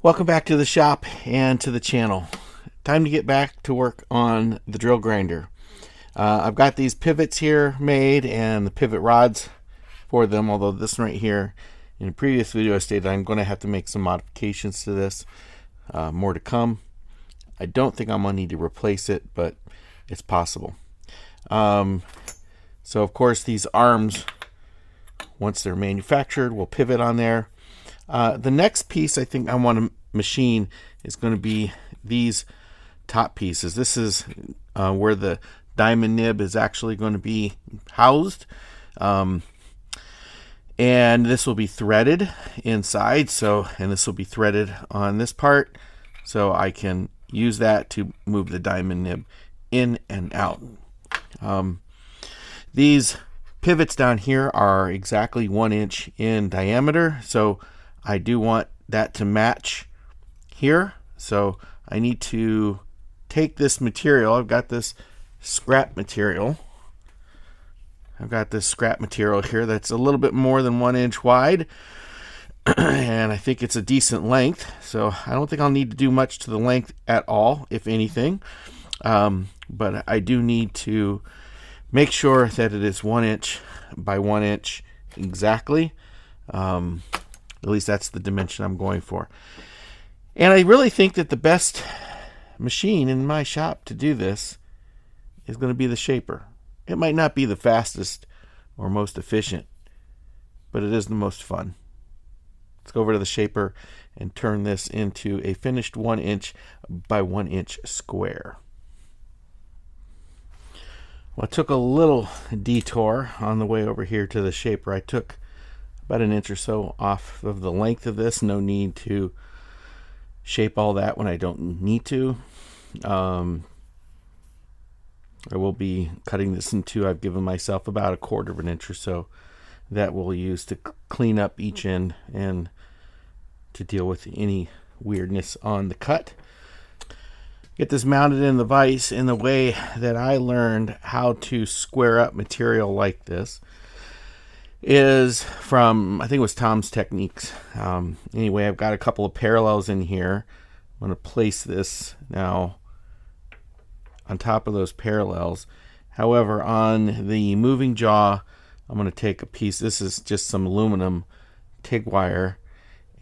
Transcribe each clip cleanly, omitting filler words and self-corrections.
Welcome back to the shop and to the channel. Time to get back to work on the drill grinder. I've got these pivots here made and the pivot rods for them, although this one right here, in a previous video I stated I'm going to have to make some modifications to this. More to come. I don't think I'm going to need to replace it, but it's possible. So of course these arms, once they're manufactured, will pivot on there. The next piece I think I want to machine is going to be these top pieces. This is where the diamond nib is actually going to be housed. And this will be threaded inside, and this will be threaded on this part, so I can use that to move the diamond nib in and out. These pivots down here are exactly 1 inch in diameter, so I do want that to match here. So I need to take this material. I've got this scrap material. Here that's a little bit more than 1 inch wide, and I think it's a decent length. So I don't think I'll need to do much to the length at all, if anything. But I do need to make sure that it is 1 inch by 1 inch exactly. At least that's the dimension I'm going for. And I really think that the best machine in my shop to do this is going to be the Shaper. It might not be the fastest or most efficient, but it is the most fun. Let's go over to the Shaper and turn this into a finished 1 inch by 1 inch square. Well, I took a little detour on the way over here to the Shaper. I took about 1 inch or so off of the length of this. No need to shape all that when I don't need to. I will be cutting this in two. I've given myself about 1/4 inch or so that we'll use to clean up each end and to deal with any weirdness on the cut. Get this mounted in the vise in the way that I learned how to square up material like this is from, I think it was Tom's Techniques. Anyway, I've got a couple of parallels in here. I'm going to place this now on top of those parallels. However, on the moving jaw, I'm going to take a piece. This is just some aluminum TIG wire,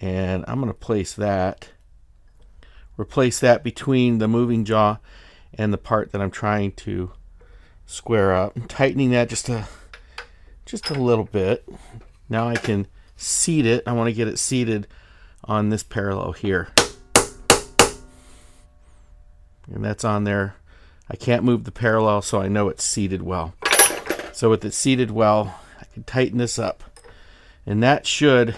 and I'm going to place that, replace that between the moving jaw and the part that I'm trying to square up. I'm tightening that just a little bit. Now I can seat it. I want to get it seated on this parallel here. And that's on there. I can't move the parallel, so I know it's seated well. So with it seated well, I can tighten this up. And that should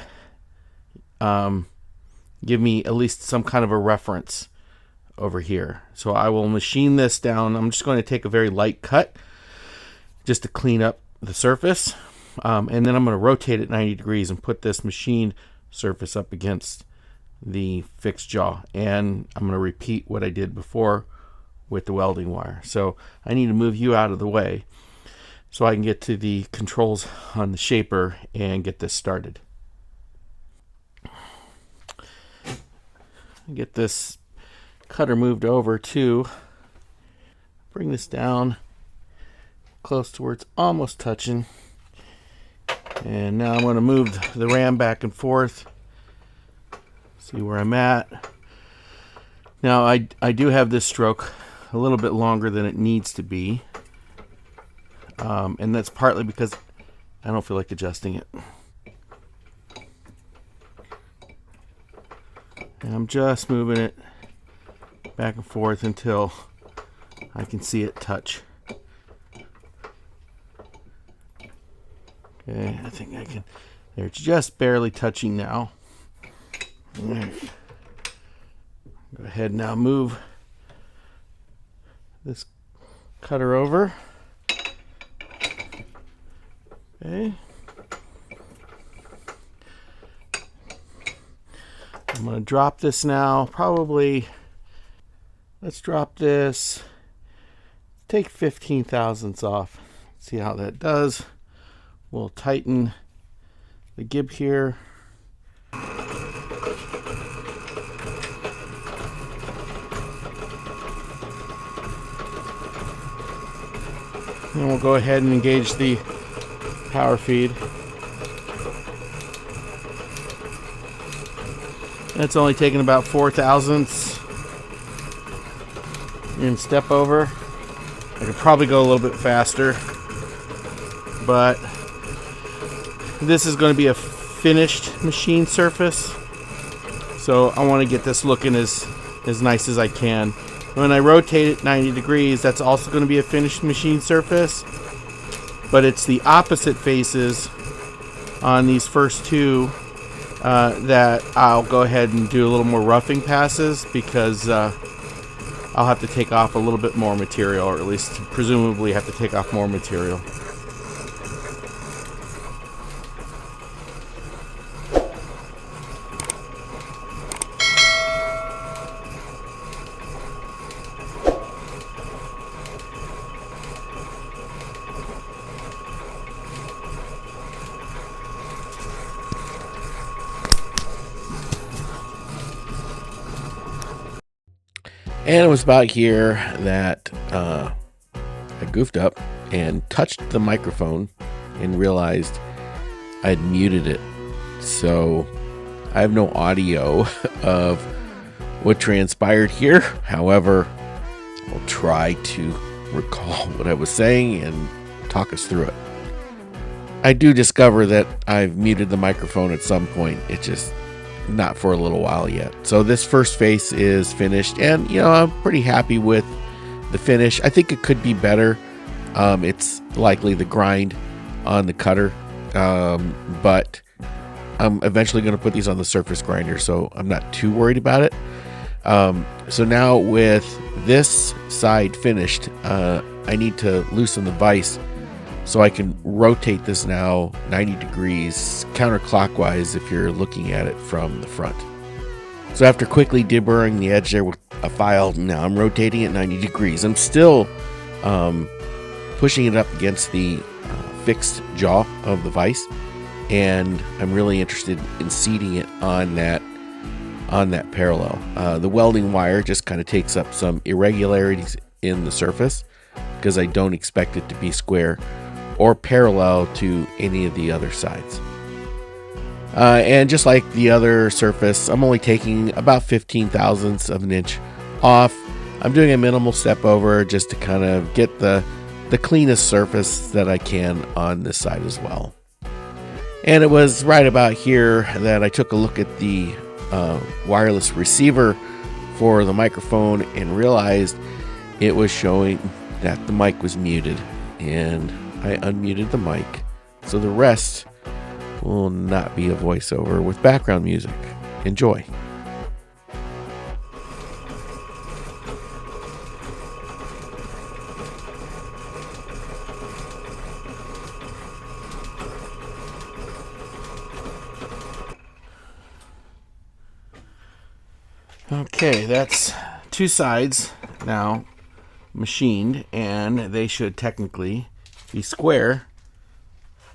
give me at least some kind of a reference over here. So I will machine this down. I'm just going to take a very light cut just to clean up the surface, and then I'm going to rotate it 90 degrees and put this machine surface up against the fixed jaw, and I'm going to repeat what I did before with the welding wire. So I need to move you out of the way so I can get to the controls on the Shaper and get this started. Get this cutter moved over to bring this down close to where it's almost touching, and now I'm going to move the ram back and forth, see where I'm at. Now I do have this stroke a little bit longer than it needs to be, and that's partly because I don't feel like adjusting it, and I'm just moving it back and forth until I can see it touch. Okay, I think I can. There, it's just barely touching now. Right. Go ahead now, move this cutter over. Okay. I'm going to drop this now. Probably, let's drop this. Take 15 thousandths off. See how that does. We'll tighten the gib here. And we'll go ahead and engage the power feed. That's only taking about 4 thousandths in step over. I could probably go a little bit faster, but this is going to be a finished machine surface, so I want to get this looking as nice as I can. When I rotate it 90 degrees, that's also going to be a finished machine surface, but it's the opposite faces on these first two that I'll go ahead and do a little more roughing passes, because I'll have to take off a little bit more material, or at least presumably have to take off more material. And it was about here that I goofed up and touched the microphone and realized I'd muted it. So I have no audio of what transpired here. However, I'll try to recall what I was saying and talk us through it. I do discover that I've muted the microphone at some point. It's just not for a little while yet. So this first face is finished, and I'm pretty happy with the finish. I think it could be better. It's likely the grind on the cutter, but I'm eventually going to put these on the surface grinder, so I'm not too worried about it. So now with this side finished, I need to loosen the vise so I can rotate this now 90 degrees counterclockwise if you're looking at it from the front. So after quickly deburring the edge there with a file, now I'm rotating it 90 degrees. I'm still pushing it up against the fixed jaw of the vise, and I'm really interested in seating it on that parallel. The welding wire just kind of takes up some irregularities in the surface because I don't expect it to be square or parallel to any of the other sides. And just like the other surface, I'm only taking about 15 thousandths of an inch off. I'm doing a minimal step over just to kind of get the cleanest surface that I can on this side as well. And it was right about here that I took a look at the wireless receiver for the microphone and realized it was showing that the mic was muted, and I unmuted the mic, so the rest will not be a voiceover with background music. Enjoy. Okay, that's two sides now machined, and they should technically be square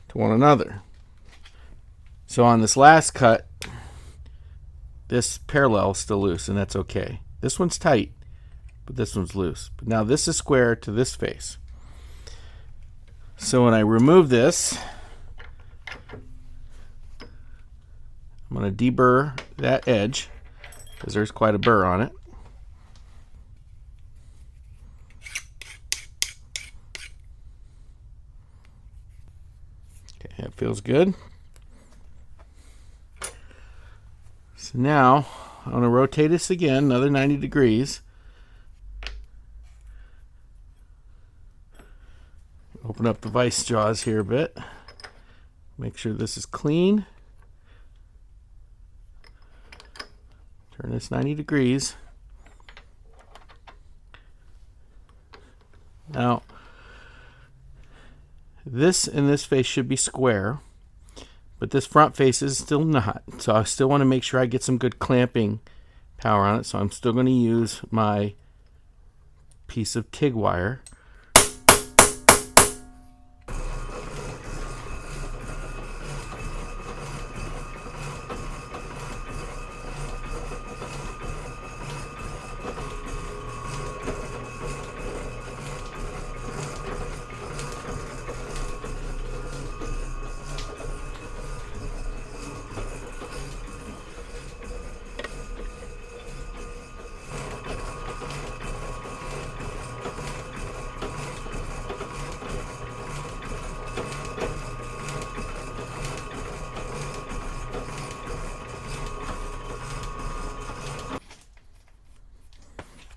to one another. So on this last cut, this parallel is still loose, and that's okay. This one's tight, but this one's loose. But now this is square to this face. So when I remove this, I'm going to deburr that edge because there's quite a burr on it. Okay, that feels good. So now I'm going to rotate this again, another 90 degrees. Open up the vise jaws here a bit. Make sure this is clean. Turn this 90 degrees. Now, this and this face should be square, but this front face is still not. So I still want to make sure I get some good clamping power on it. So I'm still going to use my piece of TIG wire.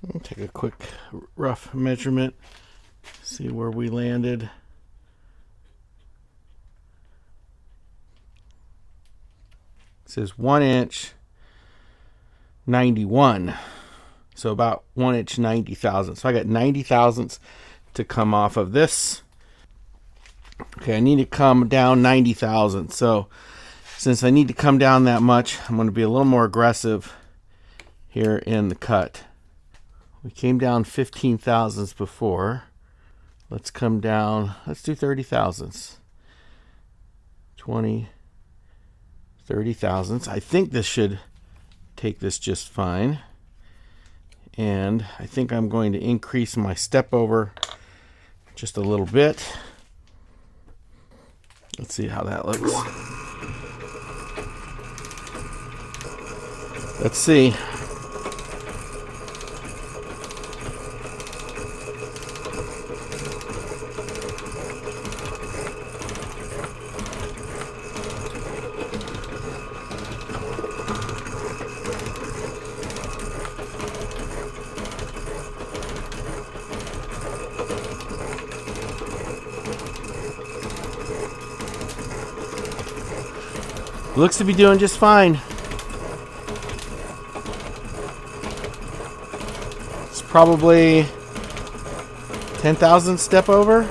I'll take a quick rough measurement, see where we landed. It says 1 inch 91, so about 1 inch 90 thousandths. So I got 90 thousandths to come off of this. Okay, I need to come down 90 thousandths. So since I need to come down that much, I'm going to be a little more aggressive here in the cut. We came down 15 thousandths before. Let's come down, let's do 30 thousandths. 20, 30 thousandths. I think this should take this just fine. And I think I'm going to increase my step over just a little bit. Let's see how that looks. Let's see. Looks to be doing just fine. It's probably 10,000 step over.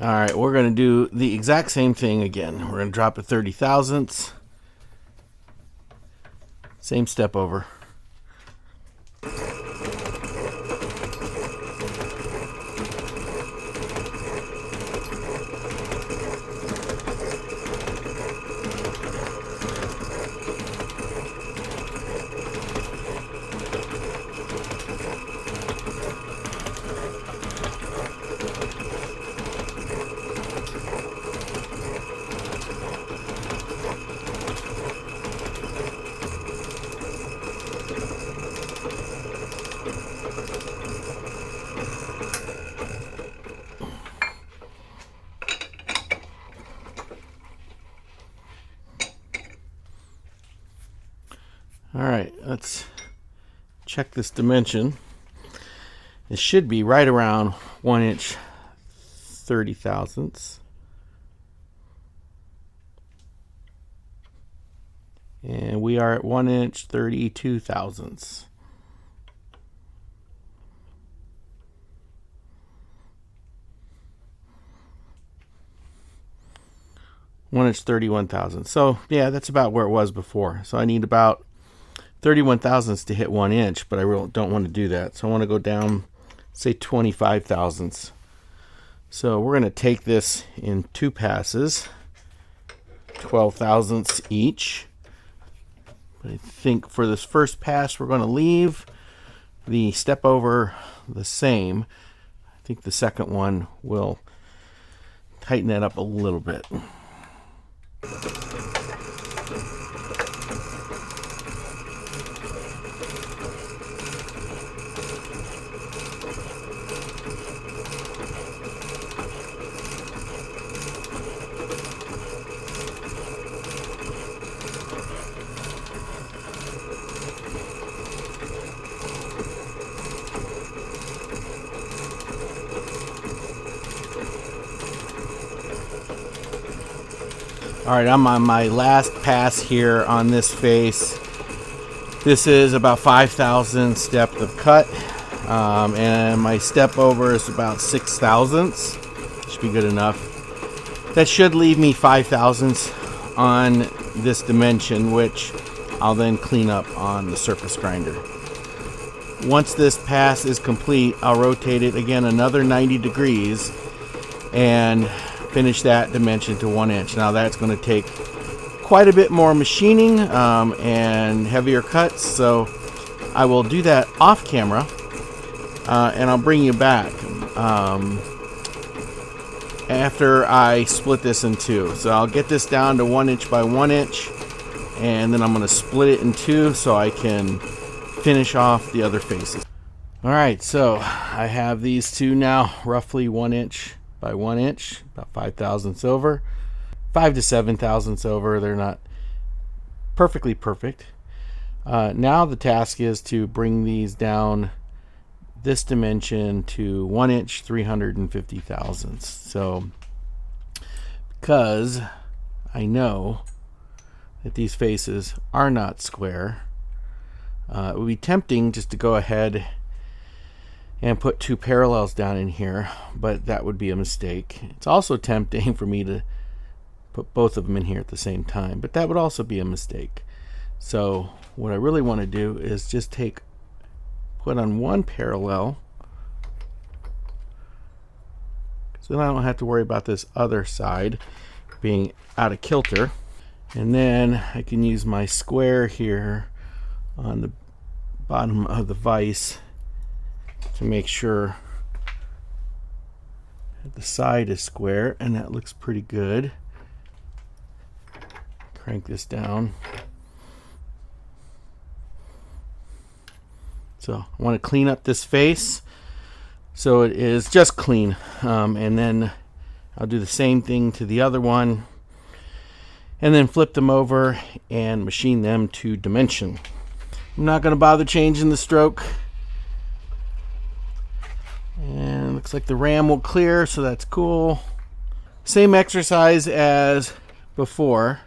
All right, we're going to do the exact same thing again. We're going to drop it 30 thousandths. Same step over. All right, let's check this dimension. It should be right around 1 inch 30 thousandths. And we are at 1 inch 32 thousandths. One inch 31 thousandths. So yeah, that's about where it was before. So I need about 31 thousandths to hit 1 inch, but I really don't want to do that. So I want to go down, say 25 thousandths. So we're going to take this in 2 passes, 12 thousandths each. But I think for this first pass, we're going to leave the step over the same. I think the second one will tighten that up a little bit. All right, I'm on my last pass here on this face. This is about 5,000ths depth of cut, and my step over is about 6 thousandths. Should be good enough. That should leave me 5 thousandths on this dimension, which I'll then clean up on the surface grinder. Once this pass is complete, I'll rotate it again another 90 degrees and finish that dimension to 1 inch. Now that's going to take quite a bit more machining and heavier cuts, so I will do that off camera and I'll bring you back after I split this in two. So I'll get this down to 1 inch by 1 inch, and then I'm going to split it in two so I can finish off the other faces. Alright, so I have these two now roughly 1 inch by 1 inch, about 5 thousandths over, 5 to 7 thousandths over. They're not perfectly perfect. Now the task is to bring these down this dimension to 1 inch 350 thousandths. So because I know that these faces are not square, it would be tempting just to go ahead and put two parallels down in here, but that would be a mistake. It's also tempting for me to put both of them in here at the same time, but that would also be a mistake. So what I really want to do is just put on one parallel, so then I don't have to worry about this other side being out of kilter. And then I can use my square here on the bottom of the vise to make sure that the side is square, and that looks pretty good. Crank this down. So I want to clean up this face so it is just clean, and then I'll do the same thing to the other one, and then flip them over and machine them to dimension. I'm not going to bother changing the stroke, and looks like the RAM will clear, so that's cool. Same exercise as before.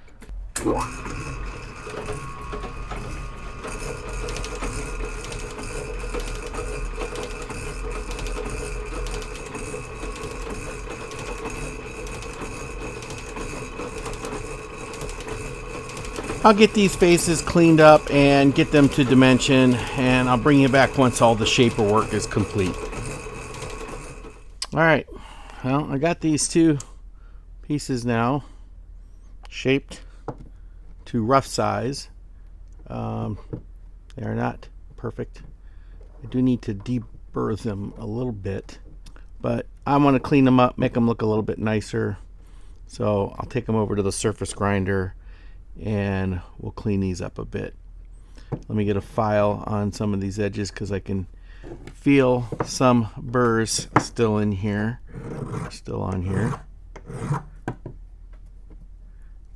I'll get these faces cleaned up and get them to dimension, and I'll bring you back once all the shaper work is complete. Alright, well, I got these two pieces now shaped to rough size. They are not perfect. I do need to deburr them a little bit, but I want to clean them up, make them look a little bit nicer. So I'll take them over to the surface grinder and we'll clean these up a bit. Let me get a file on some of these edges because I can feel some burrs still in here, still on here.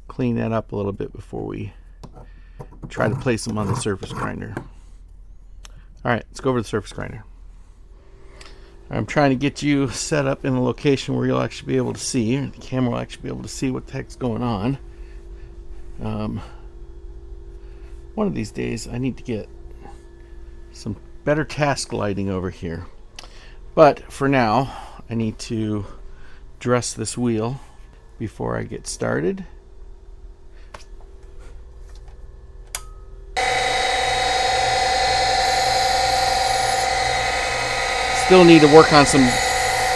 Clean that up a little bit before we try to place them on the surface grinder. Alright, let's go over to the surface grinder. I'm trying to get you set up in a location where you'll actually be able to see, or the camera will actually be able to see what the heck's going on. One of these days I need to get some better task lighting over here, but for now I need to dress this wheel before I get started. Still need to work on some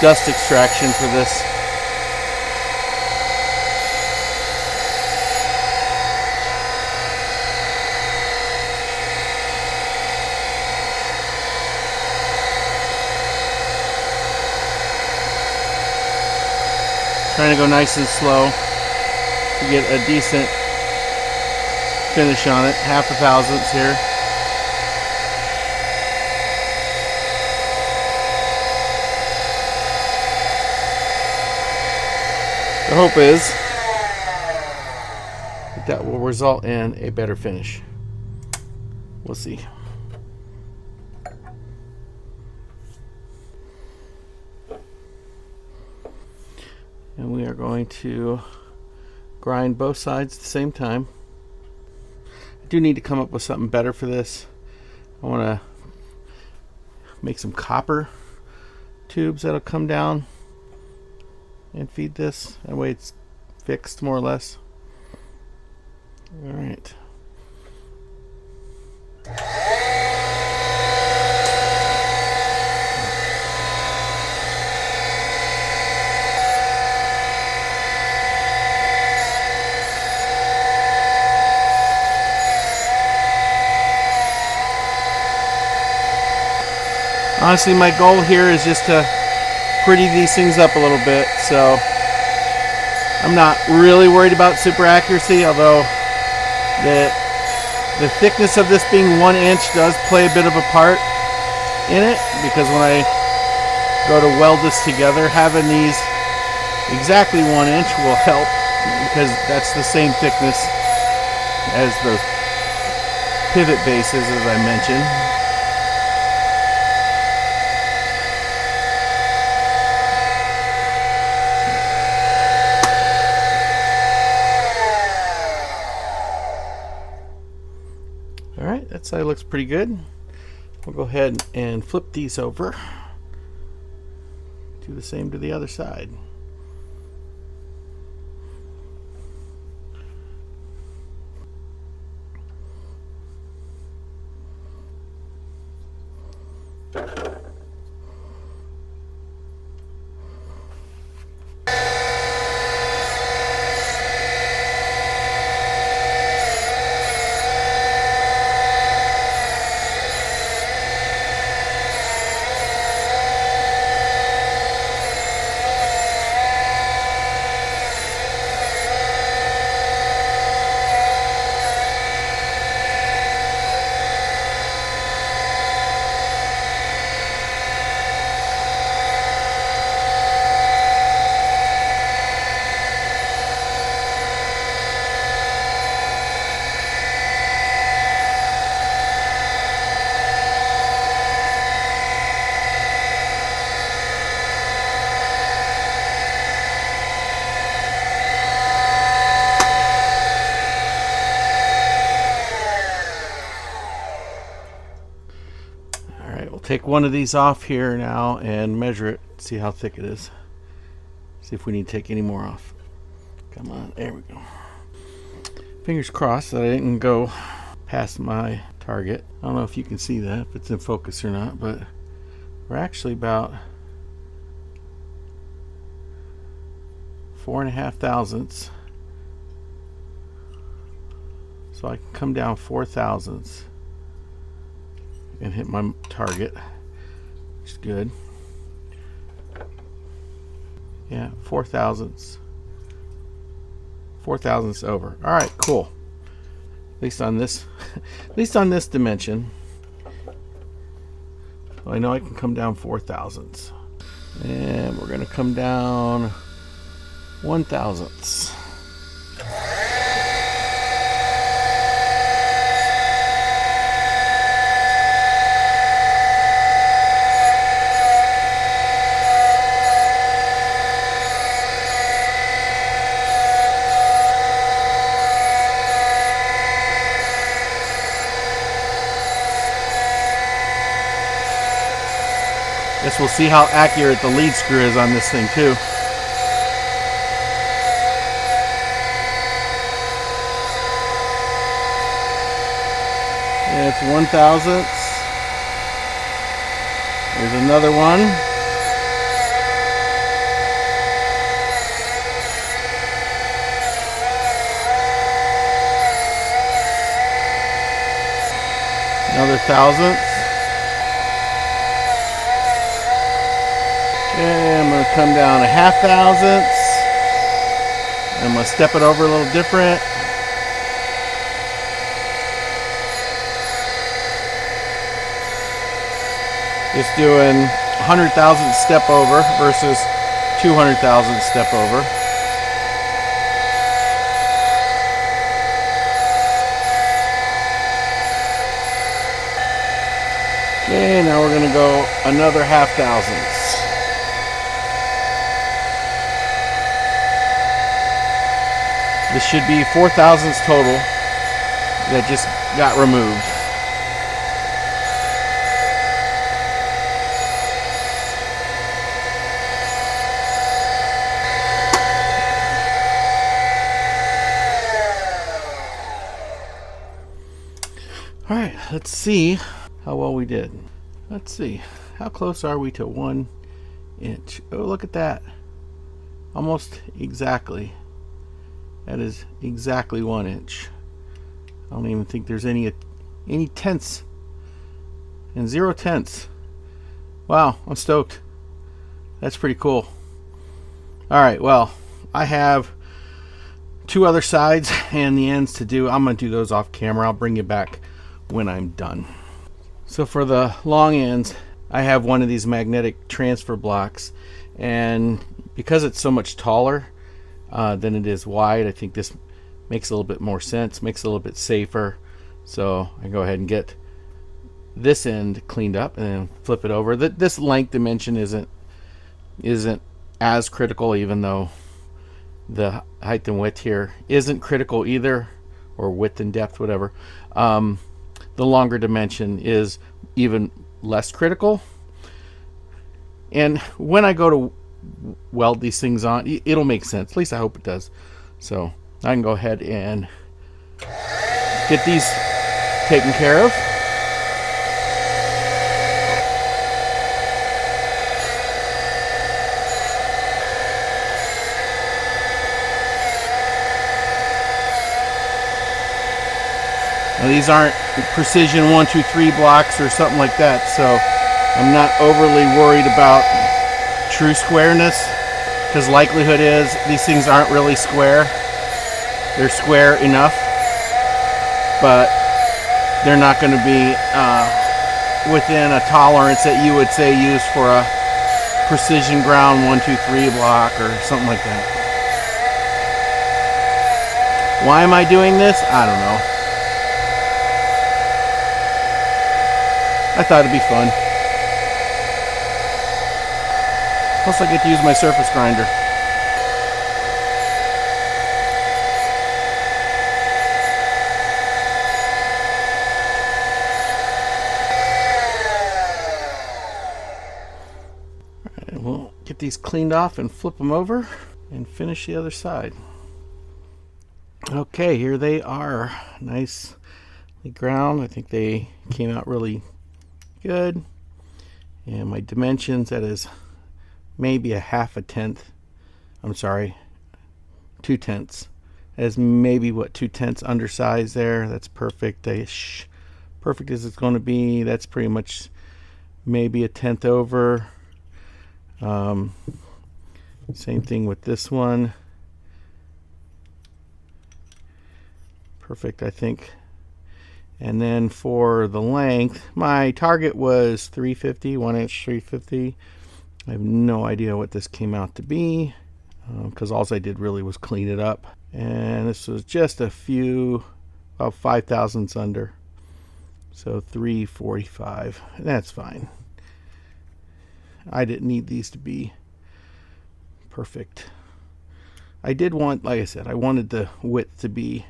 dust extraction for this. Trying to go nice and slow to get a decent finish on it. 0.5 thousandths here. The hope is that will result in a better finish. We'll see. And we are going to grind both sides at the same time. I do need to come up with something better for this. I want to make some copper tubes that'll come down and feed this. That way it's fixed more or less. All right. Honestly, my goal here is just to pretty these things up a little bit, so I'm not really worried about super accuracy, although the thickness of this being 1 inch does play a bit of a part in it, because when I go to weld this together, having these exactly 1 inch will help, because that's the same thickness as those pivot bases, as I mentioned. Alright, that side looks pretty good. We'll go ahead and flip these over. Do the same to the other side. Take one of these off here now and measure it, see how thick it is. See if we need to take any more off. Come on, there we go. Fingers crossed that I didn't go past my target. I don't know if you can see that, if it's in focus or not, but we're actually about 4.5 thousandths. So I can come down 4 thousandths and hit my target, which is good. Yeah, 4 thousandths. 4 thousandths over. All right, cool. At least on this, at least on this dimension, I know I can come down 4 thousandths, and we're gonna come down 1 thousandths. Guess we'll see how accurate the lead screw is on this thing too. Yeah, it's 1 thousandths. There's another one. Another thousandth. Okay, I'm going to come down 1/2 thousandths. I'm going to step it over a little different. Just doing 100 thousandths step over versus 200 thousandths step over. Okay, now we're going to go another 1/2 thousandths. This should be 4 thousandths total that just got removed. All right, let's see how well we did. Let's see, how close are we to 1 inch? Oh, look at that. Almost exactly. That is exactly 1 inch. I don't even think there's any tenths and 0 tenths Wow, I'm stoked. That's pretty cool. All right, well, I have 2 other sides and the ends to do. I'm going to do those off camera. I'll bring you back when I'm done. So for the long ends, I have one of these magnetic transfer blocks, and because it's so much taller than it is wide, I think this makes a little bit more sense, makes it a little bit safer. So I go ahead and get this end cleaned up and then flip it over. This length dimension isn't as critical, even though the height and width here isn't critical either, or width and depth, whatever. The longer dimension is even less critical. And when I go to weld these things on, it'll make sense. At least I hope it does. So I can go ahead and get these taken care of. Now, these aren't precision 1, 2, 3 blocks or something like that, so I'm not overly worried about true squareness, because likelihood is these things aren't really square. They're square enough, but they're not going to be within a tolerance that you would say used for a precision ground 1, 2, 3 block or something like that. Why am I doing this? I don't know. I thought it'd be fun. Plus I get to use my surface grinder. Alright, we'll get these cleaned off and flip them over and finish the other side. Okay, here they are. Nicely ground. I think they came out really good. And my dimensions, that is maybe a 0.5 I'm sorry, 0.2. That is maybe what, 0.2 undersized there. That's perfect-ish. Perfect as it's going to be. That's pretty much maybe a 1/10 over. Same thing with this one. Perfect, I think. And then for the length, my target was 350, 1 inch 350. I have no idea what this came out to be, because all I did really was clean it up. And this was just a few, about 5 thousandths under. So 345, that's fine. I didn't need these to be perfect. I did want, like I said, I wanted the width to be,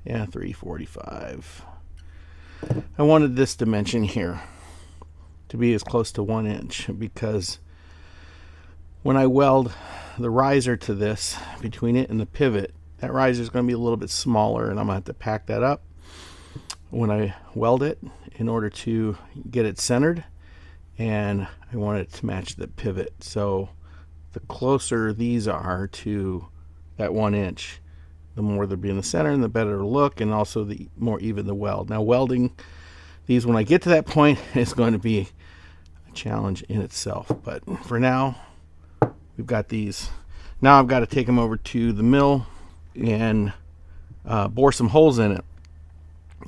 345. I wanted this dimension here to be as close to 1 inch, because when I weld the riser to this, between it and the pivot, that riser is going to be a little bit smaller, and I'm going to have to pack that up when I weld it in order to get it centered, and I want it to match the pivot. So the closer these are to that 1 inch, the more they'll be in the center and the better it'll look, and also the more even the weld. Now, welding these when I get to that point is going to be a challenge in itself, but for now we've got these. Now I've got to take them over to the mill and bore some holes in it.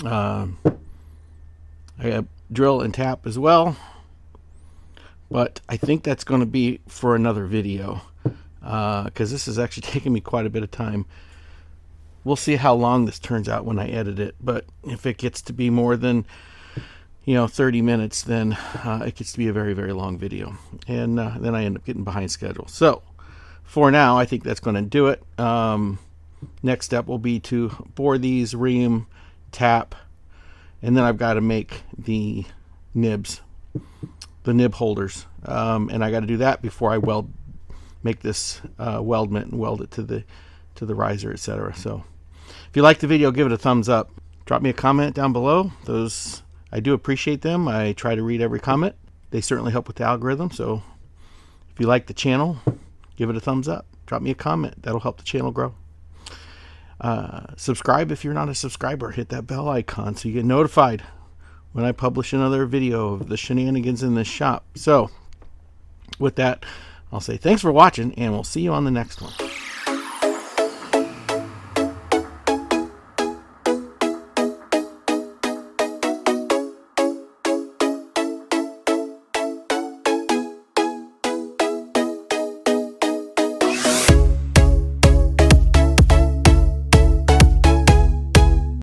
I have drill and tap as well, but I think that's going to be for another video, because this is actually taking me quite a bit of time. We'll see how long this turns out when I edit it, but if it gets to be more than 30 minutes, then it gets to be a very, very long video, and then I end up getting behind schedule. So for now, I think that's going to do it. Next step will be to bore these, ream, tap, and then I've got to make the nibs, the nib holders, and I got to do that before I make this weldment and weld it to the riser, etc. So if you like the video, give it a thumbs up. Drop me a comment down below. Those, I do appreciate them. I try to read every comment. They certainly help with the algorithm. So if you like the channel, give it a thumbs up. Drop me a comment. That'll help the channel grow. Subscribe if you're not a subscriber. Hit that bell icon so you get notified when I publish another video of the shenanigans in this shop. So with that, I'll say thanks for watching, and we'll see you on the next one.